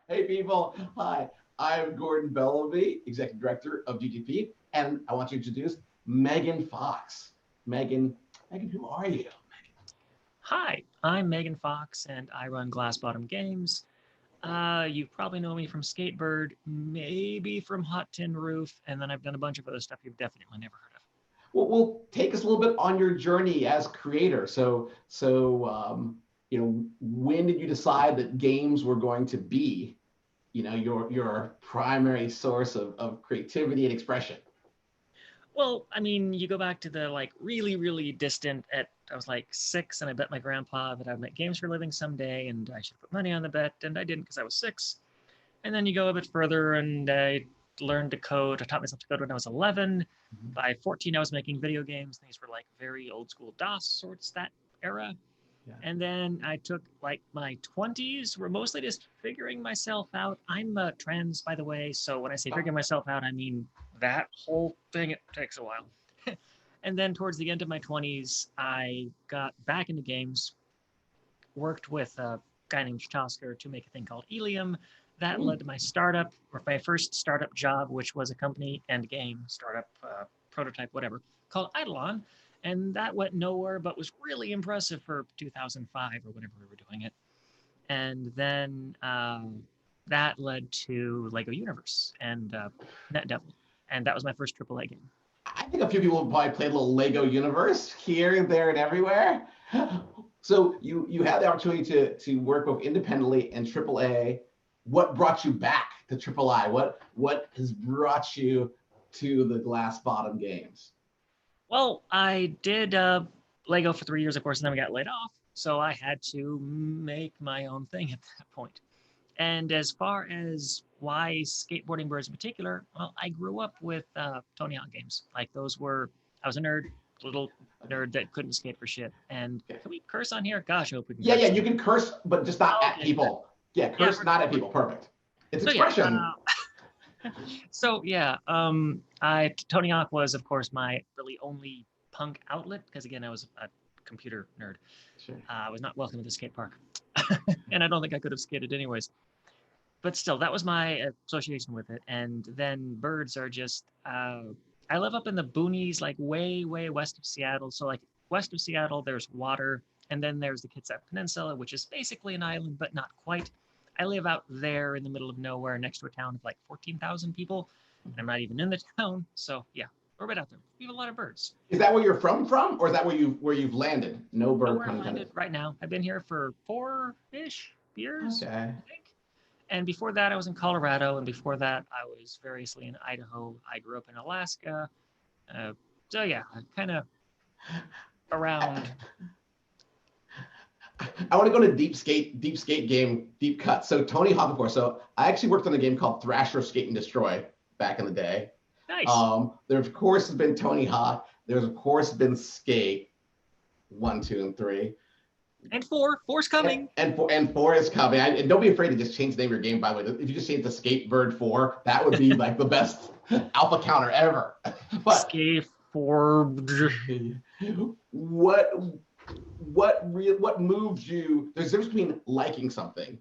Hey people, hi. I'm Gordon Bellamy, Executive Director of GGP, and I want to introduce Megan Fox. Megan, who are you? Hi, I'm Megan Fox and I run Glass Bottom Games. You probably know me from SkateBIRD, maybe from Hot Tin Roof, and then I've done a bunch of other stuff you've definitely never heard of. Well, take us a little bit on your journey as creator. When did you decide that games were going to be, your primary source of creativity and expression? Well, I mean, you go back to the like really, really distant I was like 6 and I bet my grandpa that I'd make games for a living someday and I should put money on the bet and I didn't because I was 6. And then you go a bit further and I learned to code. I taught myself to code when I was 11. Mhm. By 14, I was making video games. These were like very old school DOS sorts, that era. Yeah. And then I took like my 20s were mostly just figuring myself out. I'm trans, by the way. So when I say figuring myself out, I mean that whole thing. It takes a while. And then towards the end of my 20s, I got back into games, worked with a guy named Chausker to make a thing called Elium. That Mm. led to my startup, or my first startup job, which was a company and game startup, prototype, whatever, called Eidolon. And that went nowhere, but was really impressive for 2005 or whenever we were doing it. And then that led to Lego Universe and Net Devil. And that was my first AAA game. I think a few people have probably played a little Lego Universe here, there, and everywhere. So you had the opportunity to work both independently and AAA. What brought you back to AAA? What has brought you to the glass bottom games? Well, I did Lego for 3 years, of course, and then we got laid off. So I had to make my own thing at that point. And as far as why skateboarding birds in particular, well, I grew up with Tony Hawk games. Like those were, I was a nerd, little Okay. nerd that couldn't skate for shit. And Okay. can we curse on here? Gosh, I hope we can Yeah, curse. you can curse, but just not Oh, at okay, good. people. Yeah, Yeah, curse not at people. Perfect. It's so yeah. expression. So yeah, I Tony Hawk was of course my really only punk outlet because again I was a computer nerd. Sure. I was not welcome at the skate park, and I don't think I could have skated anyways. But still, that was my association with it. And then birds are just. I live up in the boonies, like way, way west of Seattle. So like west of Seattle, there's water, and then there's the Kitsap Peninsula, which is basically an island, but not quite. I live out there in the middle of nowhere, next to a town of like 14,000 people, and I'm not even in the town. So yeah, we're right out there. We have a lot of birds. Is that where you're from, or is that where you've landed? No bird Nowhere pun I intended. landed right now. I've been here for 4-ish years, Okay. I think. And before that, I was in Colorado, and before that, I was variously in Idaho. I grew up in Alaska. Uh, so yeah, kind of around. I want to go to deep skate game, deep cut. So Tony Hawk, of course. So I actually worked on a game called Thrasher Skate and Destroy back in the day. Nice. There of course has been Tony Hawk. There's of course been Skate 1, 2, and 3. And four's And, coming. and 4 is coming. And don't be afraid to just change the name of your game. By the way, if you just change the SkateBIRD 4, that would be like the best alpha counter ever. But Skate for. what what moved you? There's a difference between liking something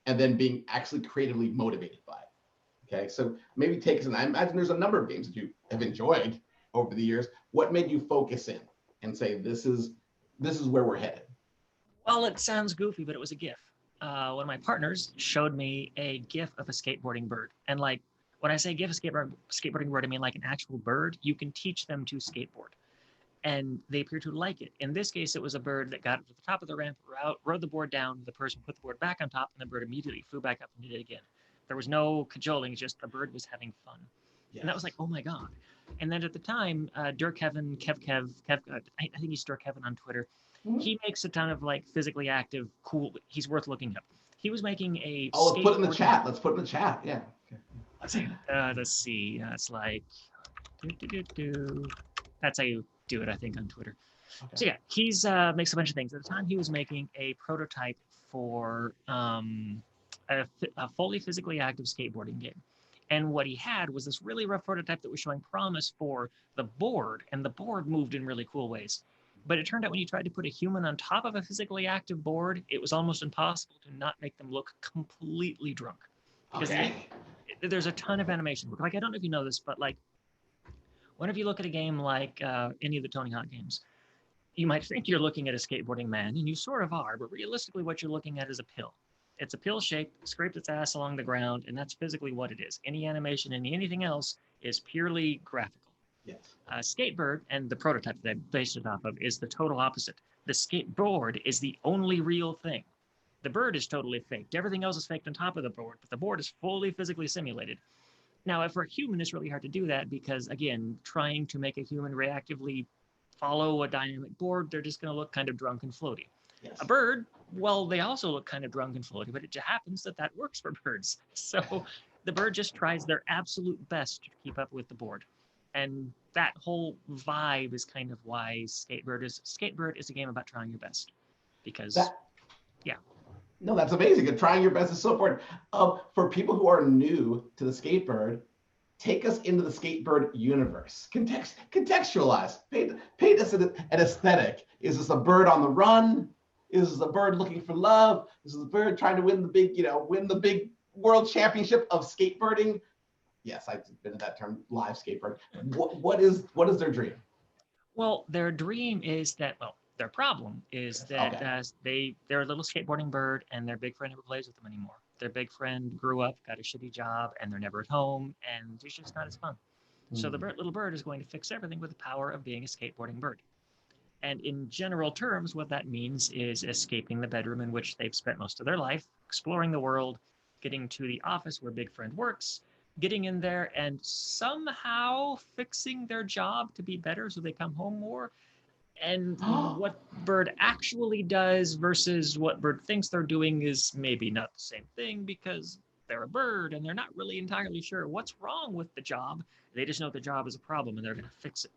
and then being actually creatively motivated by it. Okay, so maybe take us, and I imagine there's a number of games that you have enjoyed over the years. What made you focus in and say this is where we're headed? Well, it sounds goofy, but it was a GIF. One of my partners showed me a GIF of a skateboarding bird, and like when I say GIF of skateboarding bird, I mean like an actual bird. You can teach them to skateboard, and they appear to like it. In this case, it was a bird that got up to the top of the ramp, rode the board down. The person put the board back on top, and the bird immediately flew back up and did it again. There was no cajoling; it's just the bird was having fun, and that was like, Yes. oh my god. And then at the time, Dirk Kevin, Kev, I think he's Dirk Kevin on Twitter. Mhm. He makes a ton of like physically active, cool. He's worth looking up. He was making a Oh, let's put it in the skateboarding. chat. Let's put it in the chat. Yeah. Okay. Let's see. It's like, that's how you do it, I think, on Twitter. Okay. So yeah, he's makes a bunch of things. At the time, he was making a prototype for a fully physically active skateboarding game. And what he had was this really rough prototype that was showing promise for the board, and the board moved in really cool ways. But it turned out when you tried to put a human on top of a physically active board, it was almost impossible to not make them look completely drunk. because there's a ton of animation work. Like, I don't know if you know this, but like, whenever you look at a game like any of the Tony Hawk games, you might think you're looking at a skateboarding man, and you sort of are, but realistically what you're looking at is a pill. It's a pill shape, scraped its ass along the ground, and that's physically what it is. Any animation, anything else is purely graphical. Yes. SkateBIRD, and the prototype that I based it off of, is the total opposite. The skateboard is the only real thing. The bird is totally faked. Everything else is faked on top of the board, but the board is fully physically simulated. Now, if for a human, it's really hard to do that because, again, trying to make a human reactively follow a dynamic board, they're just going to look kind of drunk and floaty. Yes. A bird, well, they also look kind of drunk and floaty, but it just happens that that works for birds. So the bird just tries their absolute best to keep up with the board. And that whole vibe is kind of why SkateBIRD is a game about trying your best. Because, yeah. No, that's amazing. And trying your best is so important. For people who are new to the SkateBIRD, take us into the SkateBIRD universe. Contextualize. Paint us an aesthetic. Is this a bird on the run? Is this a bird looking for love? Is this a bird trying to win the big world championship of skateboarding? Yes, I've been in that term, live skateboard. What is their dream? Well, their dream is that, well, their problem is that they're a little skateboarding bird, and their big friend never plays with them anymore. Their big friend grew up, got a shitty job, and they're never at home, and it's just not as fun. So the little bird is going to fix everything with the power of being a skateboarding bird. And in general terms, what that means is escaping the bedroom in which they've spent most of their life, exploring the world, getting to the office where Big Friend works, getting in there and somehow fixing their job to be better so they come home more. And what Bird actually does versus what Bird thinks they're doing is maybe not the same thing, because they're a bird and they're not really entirely sure what's wrong with the job. They just know the job is a problem and they're going to fix it.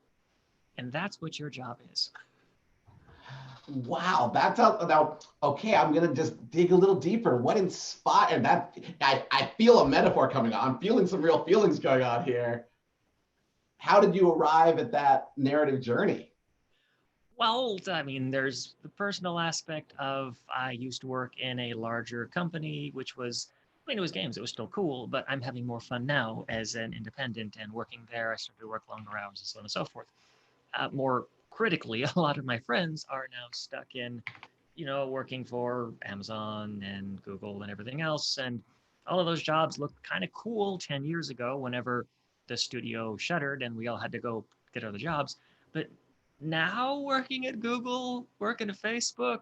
And that's what your job is. Wow, that's now okay. I'm gonna just dig a little deeper. What inspired that? I feel a metaphor coming on. I'm feeling some real feelings going on here. How did you arrive at that narrative journey? Well, I mean, there's the personal aspect of I used to work in a larger company, which was, I mean, it was games. It was still cool, but I'm having more fun now as an independent, and working there, I started to work longer hours and so on and so forth. More critically, a lot of my friends are now stuck in, working for Amazon and Google and everything else. And all of those jobs looked kind of cool 10 years ago whenever the studio shuttered and we all had to go get other jobs. But now working at Google, working at Facebook,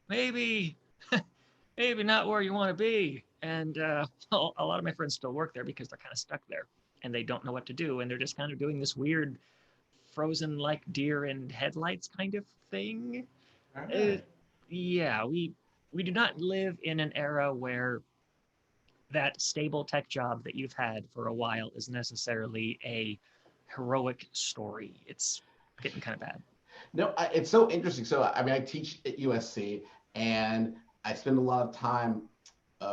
maybe not where you want to be. And a lot of my friends still work there because they're kind of stuck there and they don't know what to do. And they're just kind of doing this weird frozen like deer in headlights kind of thing. Right. Yeah, we do not live in an era where that stable tech job that you've had for a while is necessarily a heroic story. It's getting kind of bad. No, it's so interesting. So, I mean, I teach at USC, and I spend a lot of time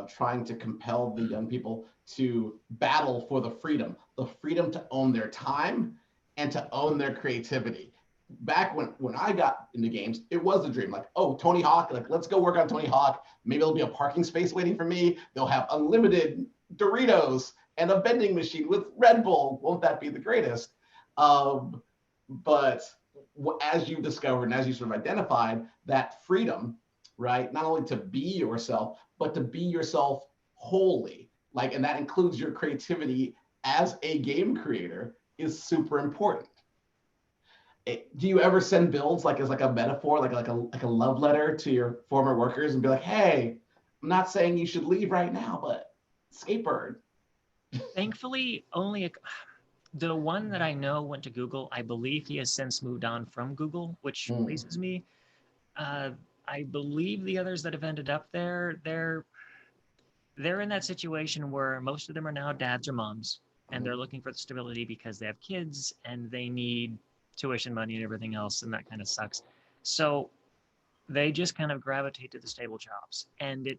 trying to compel the young people to battle for the freedom to own their time and to own their creativity. Back when I got into games, it was a dream. Like, oh, Tony Hawk, like, let's go work on Tony Hawk. Maybe there'll be a parking space waiting for me. They'll have unlimited Doritos and a vending machine with Red Bull. Won't that be the greatest? But as you've discovered and as you sort of identified, that freedom, right? Not only to be yourself, but to be yourself wholly. Like, and that includes your creativity as a game creator, is super important. Do you ever send builds like as like a metaphor, like a love letter to your former workers and be like, hey, I'm not saying you should leave right now, but SkateBIRD? Thankfully, only the one that I know went to Google. I believe he has since moved on from Google, which pleases me. I believe the others that have ended up there, they're in that situation where most of them are now dads or moms, and they're looking for the stability because they have kids and they need tuition money and everything else, and that kind of sucks. So they just kind of gravitate to the stable jobs, and it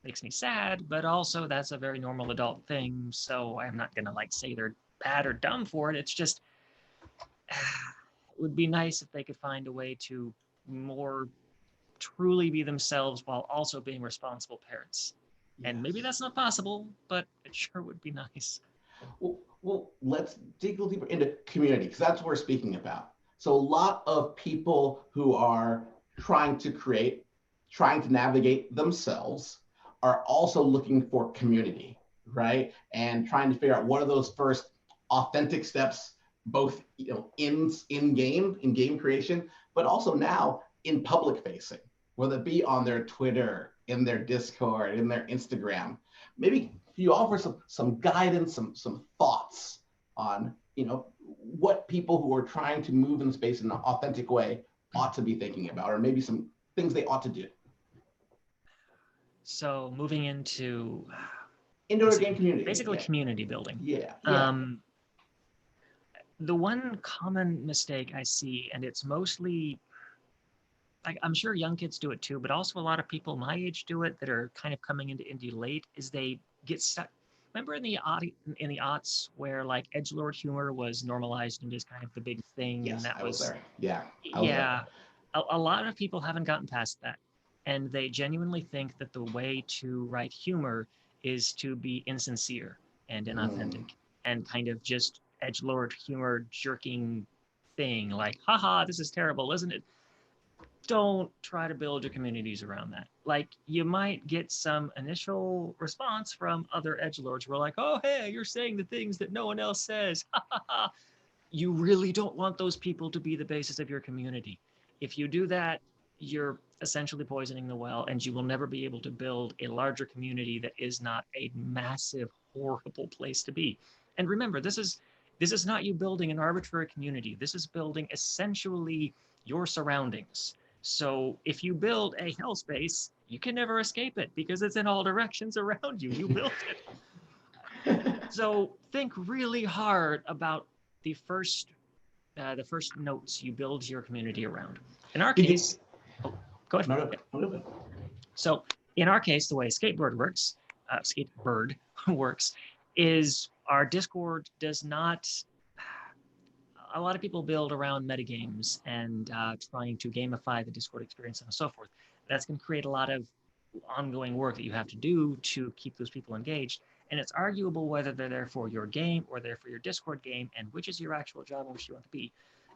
makes me sad, but also that's a very normal adult thing. So I'm not gonna like say they're bad or dumb for it. It's just it would be nice if they could find a way to more truly be themselves while also being responsible parents. And maybe that's not possible, but it sure would be nice. Well, let's dig a little deeper into community because that's what we're speaking about. So a lot of people who are trying to create, trying to navigate themselves are also looking for community, right? And trying to figure out what are those first authentic steps, both in game creation, but also now in public facing, whether it be on their Twitter, in their Discord, in their Instagram. Maybe you offer some guidance, some thoughts on what people who are trying to move in space in an authentic way ought to be thinking about, or maybe some things they ought to do. So moving into Indoor game community. Basically community building. Yeah. The one common mistake I see, and it's mostly, I'm sure young kids do it too, but also a lot of people my age do it that are kind of coming into indie late, is they get stuck. Remember in the aughts where like edgelord humor was normalized and just kind of the big thing, Yes, and that I was there. Yeah. Yeah. A lot of people haven't gotten past that, and they genuinely think that the way to write humor is to be insincere and inauthentic and kind of just edgelord humor jerking thing like, haha, this is terrible, isn't it? Don't try to build your communities around that. Like, you might get some initial response from other edgelords who are like, oh, hey, you're saying the things that no one else says. You really don't want those people to be the basis of your community. If you do that, you're essentially poisoning the well, and you will never be able to build a larger community that is not a massive, horrible place to be. And remember, this is not you building an arbitrary community. This is building essentially your surroundings. So if you build a hell space, you can never escape it because it's in all directions around you. You built it. So think really hard about the first notes you build your community around. In our case, go ahead. No. So in our case, the way SkateBIRD works is our Discord does not. A lot of people build around metagames and trying to gamify the Discord experience and so forth. That's going to create a lot of ongoing work that you have to do to keep those people engaged. And it's arguable whether they're there for your game or they're for your Discord game, and which is your actual job and which you want to be.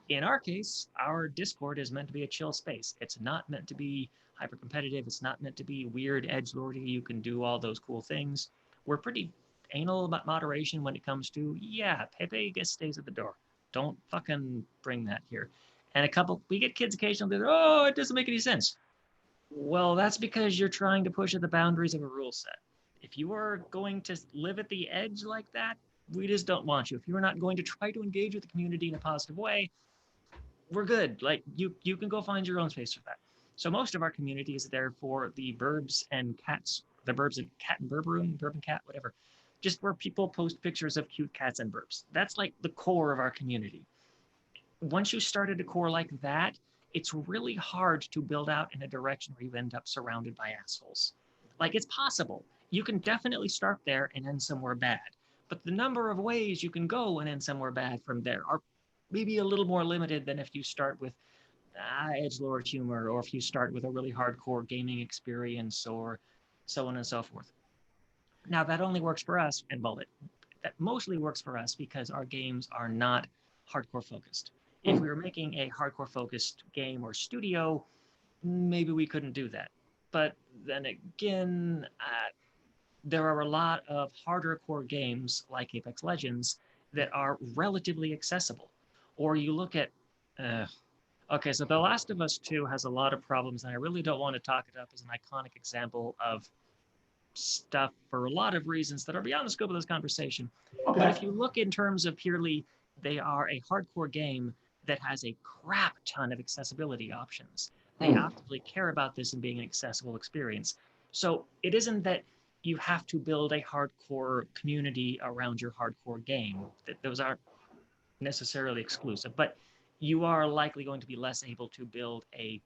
In our case, our Discord is meant to be a chill space. It's not meant to be hyper competitive. It's not meant to be weird edgelordy. You can do all those cool things. We're pretty anal about moderation when it comes to, yeah, Pepe gets stays at the door. Don't fucking bring that here. And we get kids occasionally that, oh, it doesn't make any sense. Well, that's because you're trying to push at the boundaries of a rule set. If you are going to live at the edge like that, we just don't want you. If you're not going to try to engage with the community in a positive way, we're good. Like, you can go find your own space for that. So most of our community is there for the burbs and cats, the burbs and cat and burb room, burb and cat, whatever. Just where people post pictures of cute cats and burbs. That's like the core of our community. Once you start at a core like that, it's really hard to build out in a direction where you end up surrounded by assholes. Like, it's possible. You can definitely start there and end somewhere bad. But the number of ways you can go and end somewhere bad from there are maybe a little more limited than if you start with edgelord humor, or if you start with a really hardcore gaming experience, or so on and so forth. Now, that only works for us, and that mostly works for us because our games are not hardcore focused. If we were making a hardcore focused game or studio, maybe we couldn't do that. But then again, there are a lot of harder core games like Apex Legends that are relatively accessible. Or you look at, okay, so The Last of Us 2 has a lot of problems, and I really don't want to talk it up as an iconic example of stuff for a lot of reasons that are beyond the scope of this conversation. Okay. But if you look in terms of purely, they are a hardcore game that has a crap ton of accessibility options. They actively care about this and being an accessible experience. So it isn't that you have to build a hardcore community around your hardcore game. Those aren't necessarily exclusive, but you are likely going to be less able to build a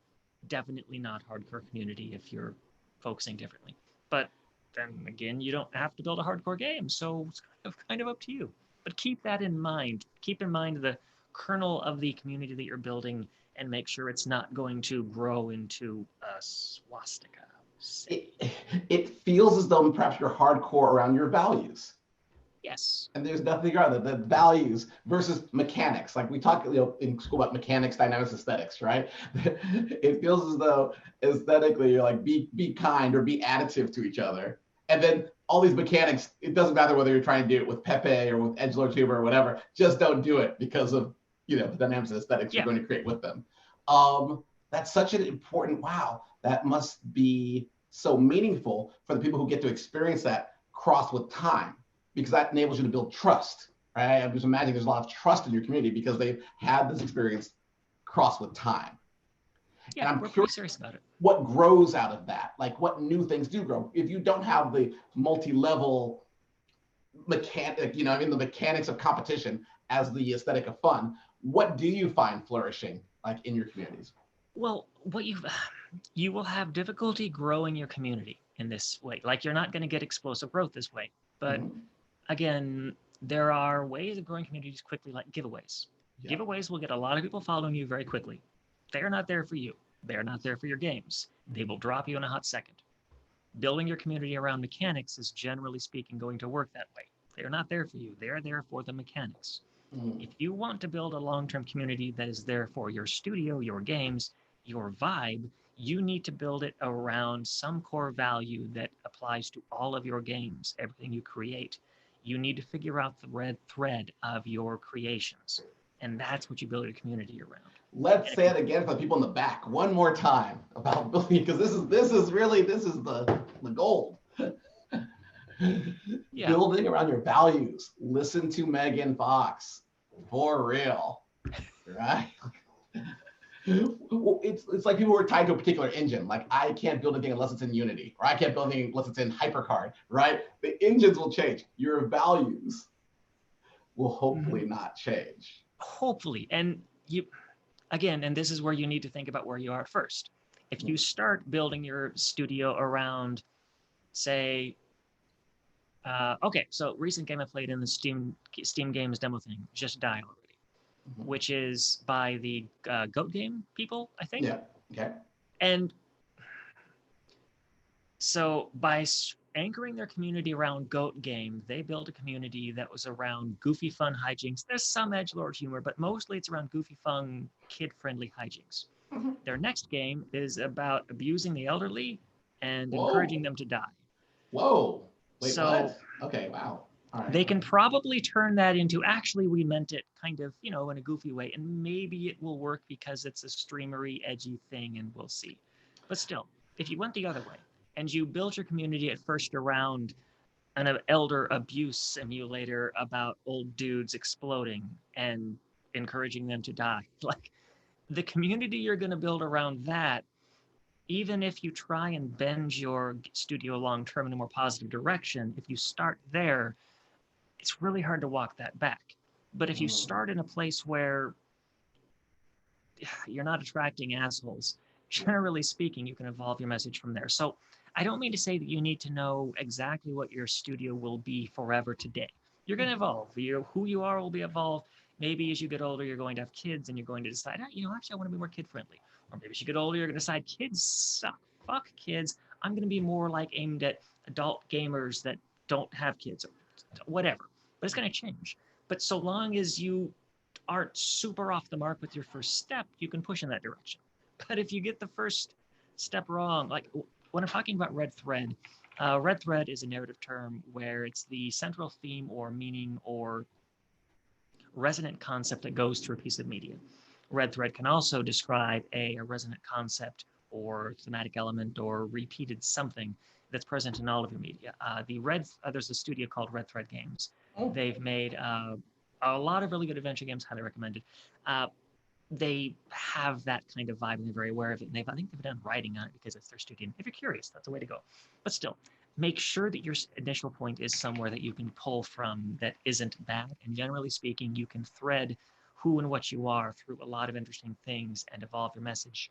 definitely not hardcore community if you're focusing differently. But then again, you don't have to build a hardcore game, so it's kind of up to you. But keep that in mind. Keep in mind the kernel of the community that you're building, and make sure it's not going to grow into a swastika. Say. it feels as though perhaps you're hardcore around your values. Yes. And there's nothing wrong with the values versus mechanics. Like we talk, in school about mechanics, dynamics, aesthetics, right? It feels as though aesthetically you're like be kind or be additive to each other. And then all these mechanics, it doesn't matter whether you're trying to do it with Pepe or with Edgelord Tuber or whatever, just don't do it because of the dynamics and aesthetics you're going to create with them. That's such an important, wow, that must be so meaningful for the people who get to experience that cross with time, because that enables you to build trust, right? I'm just imagining there's a lot of trust in your community because they've had this experience cross with time. Yeah, And I'm we're pretty curious serious about it. what grows out of that, like what new things do grow. If you don't have the multi-level mechanic, the mechanics of competition as the aesthetic of fun, what do you find flourishing like in your communities? Well, you will have difficulty growing your community in this way. Like you're not going to get explosive growth this way. But again, there are ways of growing communities quickly, like giveaways. Yeah. Giveaways will get a lot of people following you very quickly. They're not there for you. They're not there for your games. They will drop you in a hot second. Building your community around mechanics is generally speaking going to work that way. They're not there for you. They're there for the mechanics. If you want to build a long-term community that is there for your studio, your games, your vibe, you need to build it around some core value that applies to all of your games, everything you create. You need to figure out the red thread of your creations. And that's what you build your community around. Let's say it again for the people in the back one more time about building, because this is the gold. Yeah. Building around your values. Listen to Megan Fox. For real. Right? It's like people who are tied to a particular engine. Like I can't build anything unless it's in Unity, or I can't build anything unless it's in HyperCard, right? The engines will change. Your values will hopefully not change. Hopefully. And and this is where you need to think about where you are first. If you start building your studio around, say, okay, so recent game I played in the Steam Games demo thing just died already, which is by the Goat Game people, I think. Yeah. Okay. And so by anchoring their community around Goat Game, they built a community that was around goofy, fun hijinks. There's some edgelord humor, but mostly it's around goofy, fun, kid-friendly hijinks. Their next game is about abusing the elderly and encouraging them to die. Whoa. Wait, so, what? Okay, wow. All right. They can probably turn that into, actually, we meant it kind of, in a goofy way, and maybe it will work because it's a streamery, edgy thing, and we'll see. But still, if you went the other way, and you built your community at first around an elder abuse simulator about old dudes exploding and encouraging them to die, like the community you're going to build around that, even if you try and bend your studio long term in a more positive direction, if you start there, it's really hard to walk that back. But if you start in a place where you're not attracting assholes, generally speaking, you can evolve your message from there. So I don't mean to say that you need to know exactly what your studio will be forever today. You're going to evolve. Who you are will be evolved. Maybe as you get older, you're going to have kids and you're going to decide, actually, I want to be more kid-friendly. Or maybe as you get older, you're going to decide kids suck. Fuck kids. I'm going to be more like aimed at adult gamers that don't have kids or whatever. But it's going to change. But so long as you aren't super off the mark with your first step, you can push in that direction. But if you get the first step wrong, like when I'm talking about red thread is a narrative term where it's the central theme or meaning or resonant concept that goes through a piece of media. Red thread can also describe a resonant concept or thematic element or repeated something that's present in all of your media. There's a studio called Red Thread Games. They've made a lot of really good adventure games, highly recommended. They have that kind of vibe and they're very aware of it. And I think they've done writing on it because it's their studio. If you're curious, that's the way to go. But still, make sure that your initial point is somewhere that you can pull from that isn't bad. And generally speaking, you can thread who and what you are through a lot of interesting things and evolve your message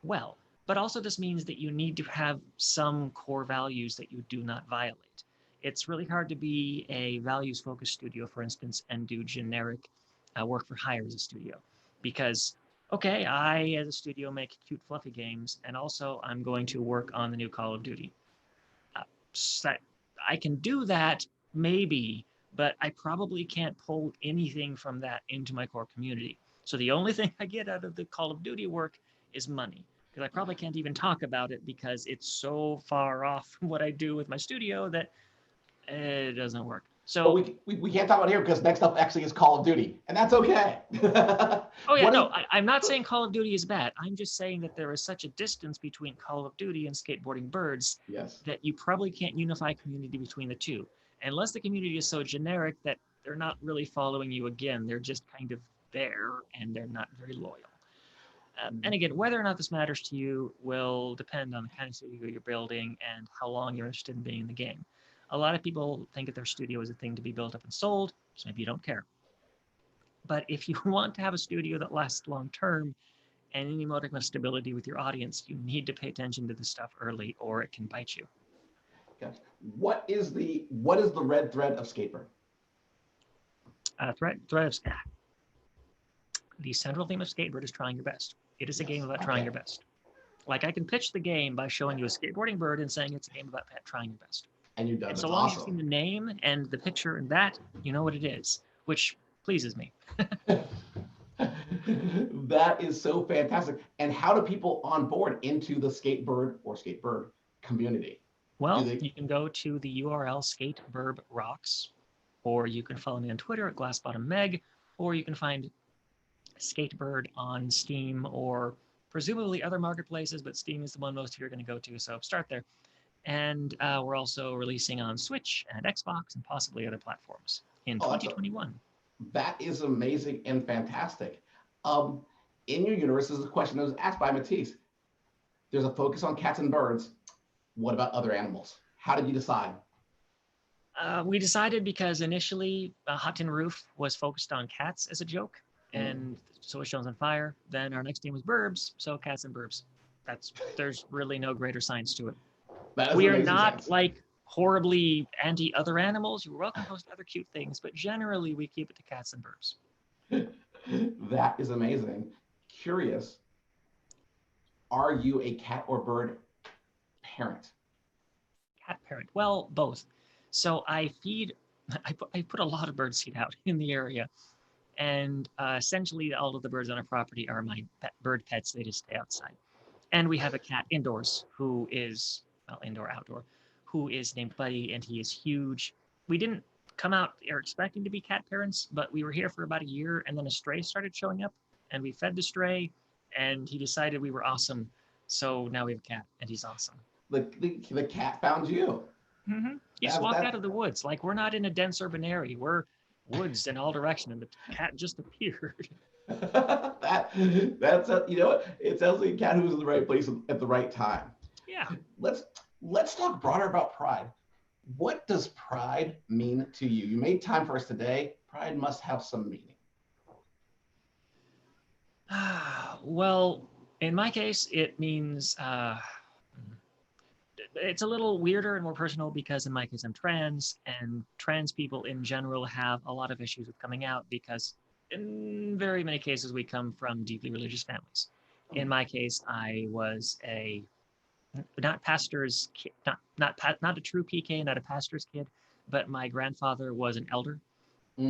well. But also this means that you need to have some core values that you do not violate. It's really hard to be a values-focused studio, for instance, and do generic work for hire as a studio. Because okay, I as a studio make cute, fluffy games, and also I'm going to work on the new Call of Duty. So I can do that maybe, but I probably can't pull anything from that into my core community. So the only thing I get out of the Call of Duty work is money, because I probably can't even talk about it because it's so far off from what I do with my studio that it doesn't work. But So, we can't talk about it here because next up actually is Call of Duty, and that's okay. oh yeah, What is no, I'm not saying Call of Duty is bad. I'm just saying that there is such a distance between Call of Duty and skateboarding birds yes. that you probably can't unify community between the two. Unless the community is so generic that they're not really following you again, they're just kind of there and they're not very loyal. And again, whether or not this matters to you will depend on the kind of studio you're building and how long you're interested in being in the game. A lot of people think that their studio is a thing to be built up and sold, so maybe you don't care. But if you want to have a studio that lasts long term and any modicum of stability with your audience, you need to pay attention to this stuff early or it can bite you. Gotcha. What is the red thread of SkateBIRD? Threat of the central theme of SkateBIRD is trying your best. It is a game about trying your best. Like I can pitch the game by showing you a skateboarding bird and saying it's a game about trying your best. And you've done. And That's so long as you've awesome. seen the name and the picture and that, you know what it is, which pleases me. That is so fantastic. And how do people onboard into the SkateBIRD or SkateBIRD community? Well, you can go to the URL SkateBIRD Rocks, or you can follow me on Twitter at GlassBottomMeg, or you can find SkateBIRD on Steam or presumably other marketplaces, but Steam is the one most of you are going to go to, so start there. And we're also releasing on Switch and Xbox and possibly other platforms in 2021. That is amazing and fantastic. In your universe, this is a question that was asked by Matisse. There's a focus on cats and birds. What about other animals? How did you decide? We decided because initially Hot Tin Roof was focused on cats as a joke, and so was Stones on Fire. Then our next game was Burbs, so cats and Burbs. There's really no greater science to it. We are not like horribly anti other animals. You're welcome to post other cute things, but generally we keep it to cats and Burbs. That is amazing. Curious, are you a cat or bird parent? Cat parent. Well, both. So I put a lot of bird seed out in the area, and essentially all of the birds on our property are my bird pets. They just stay outside. And we have a cat indoors who is, well, indoor, outdoor, who is named Buddy, and he is huge. We didn't come out or expecting to be cat parents, but we were here for about a year, and then a stray started showing up, and we fed the stray, and he decided we were awesome. So now we have a cat, and he's awesome. The cat found you. Mm-hmm. He just walked out of the woods. Like, we're not in a dense urban area. We're woods in all directions, and the cat just appeared. That's you know what? It sounds like a cat who was in the right place at the right time. Yeah. Let's talk broader about pride. What does pride mean to you? You made time for us today. Pride must have some meaning. Well, in my case, it means it's a little weirder and more personal because in my case, I'm trans, and trans people in general have a lot of issues with coming out because in very many cases, we come from deeply religious families. In my case, I was not pastor's kid, not a true PK, not a pastor's kid, but my grandfather was an elder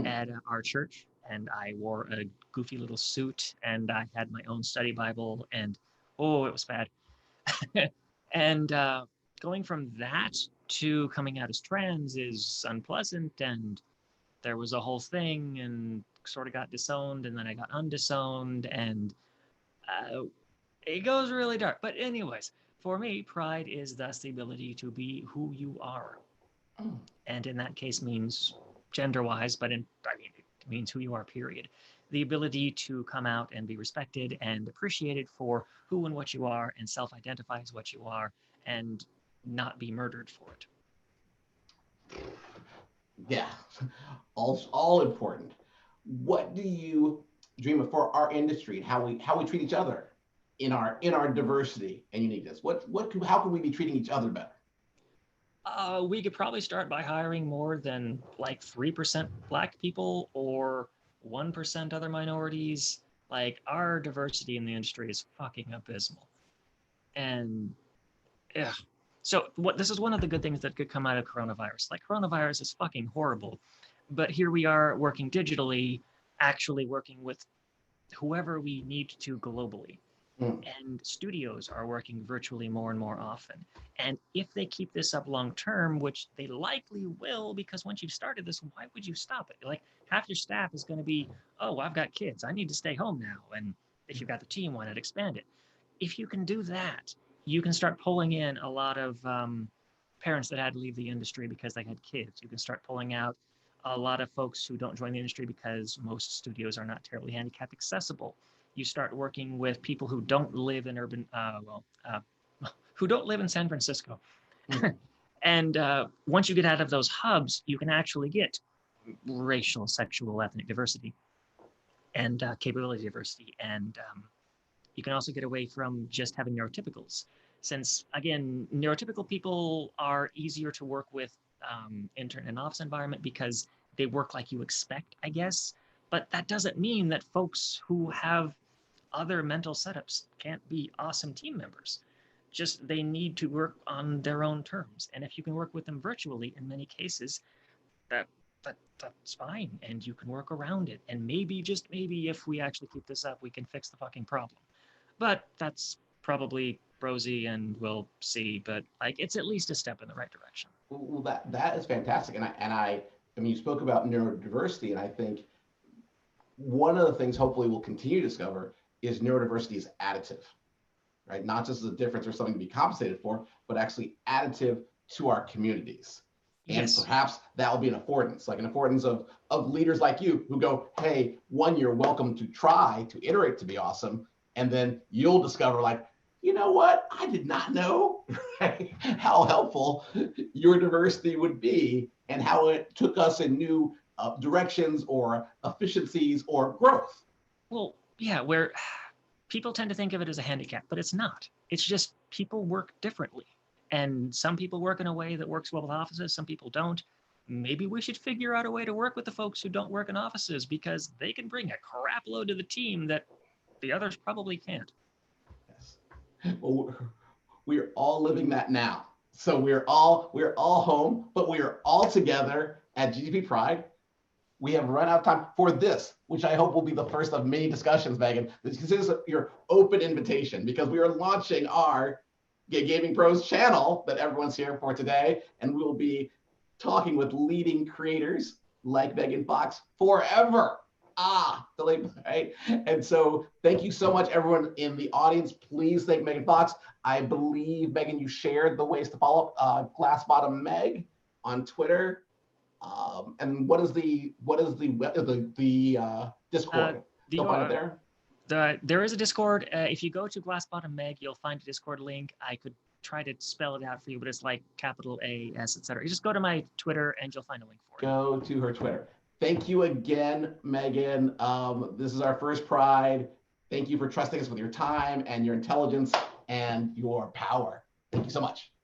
at our church, and I wore a goofy little suit, and I had my own study Bible, and oh, it was bad. And going from that to coming out as trans is unpleasant, and there was a whole thing, and sort of got disowned, and then I got undisowned, and it goes really dark. But anyways, for me, pride is thus the ability to be who you are. And in that case means gender-wise, but it means who you are, period. The ability to come out and be respected and appreciated for who and what you are and self-identify as what you are and not be murdered for it. Yeah, all important. What do you dream of for our industry and how we treat each other in our diversity and uniqueness? How can we be treating each other better? We could probably start by hiring more than like 3% Black people or 1% other minorities Like, our diversity in the industry is fucking abysmal. And yeah. So this is one of the good things that could come out of coronavirus. Like, coronavirus is fucking horrible, but here we are working digitally, actually working with whoever we need to globally. And studios are working virtually more and more often. And if they keep this up long term, which they likely will, because once you've started this, why would you stop it? Like, half your staff is going to be, oh, I've got kids, I need to stay home now. And if you've got the team, why not expand it? If you can do that, you can start pulling in a lot of parents that had to leave the industry because they had kids. You can start pulling out a lot of folks who don't join the industry because most studios are not terribly handicap accessible. You start working with people who don't live in who don't live in San Francisco. And once you get out of those hubs, you can actually get racial, sexual, ethnic diversity and capability diversity. And you can also get away from just having neurotypicals. Since, again, neurotypical people are easier to work with intern and office environment because they work like you expect, I guess. But that doesn't mean that folks who have other mental setups can't be awesome team members. Just they need to work on their own terms. And if you can work with them virtually, in many cases, that's fine. And you can work around it. And maybe, just maybe, if we actually keep this up, we can fix the fucking problem. But that's probably rosy, and we'll see. But like, it's at least a step in the right direction. Well, that is fantastic. And I mean, you spoke about neurodiversity, and I think one of the things hopefully we'll continue to discover is neurodiversity is additive, right? Not just as a difference or something to be compensated for, but actually additive to our communities. Yes. And perhaps that will be an affordance, like an affordance of leaders like you who go, hey, one, you're welcome to try to iterate to be awesome. And then you'll discover, like, you know what? I did not know right? How helpful your diversity would be and how it took us in new directions or efficiencies or growth. Well, yeah, where people tend to think of it as a handicap, but it's not. It's just people work differently. And some people work in a way that works well with offices, some people don't. Maybe we should figure out a way to work with the folks who don't work in offices, because they can bring a crap load to the team that the others probably can't. Yes. Well, we're all living that now. So we're all home, but we are all together at GGP Pride. We have run out of time for this, which I hope will be the first of many discussions, Megan. This is your open invitation, because we are launching our Gay Gaming Pros channel that everyone's here for today, and we will be talking with leading creators like Megan Fox forever. Right? And so thank you so much, everyone in the audience. Please thank Megan Fox. I believe, Megan, you shared the ways to follow up Glass Bottom Meg on Twitter. And what is the Discord? You'll find it there. There is a Discord. If you go to Glass Bottom Meg, you'll find a Discord link. I could try to spell it out for you, but it's like capital A, S, etc. You just go to my Twitter and you'll find a link for it. Go to her Twitter. Thank you again, Megan. This is our first Pride. Thank you for trusting us with your time and your intelligence and your power. Thank you so much.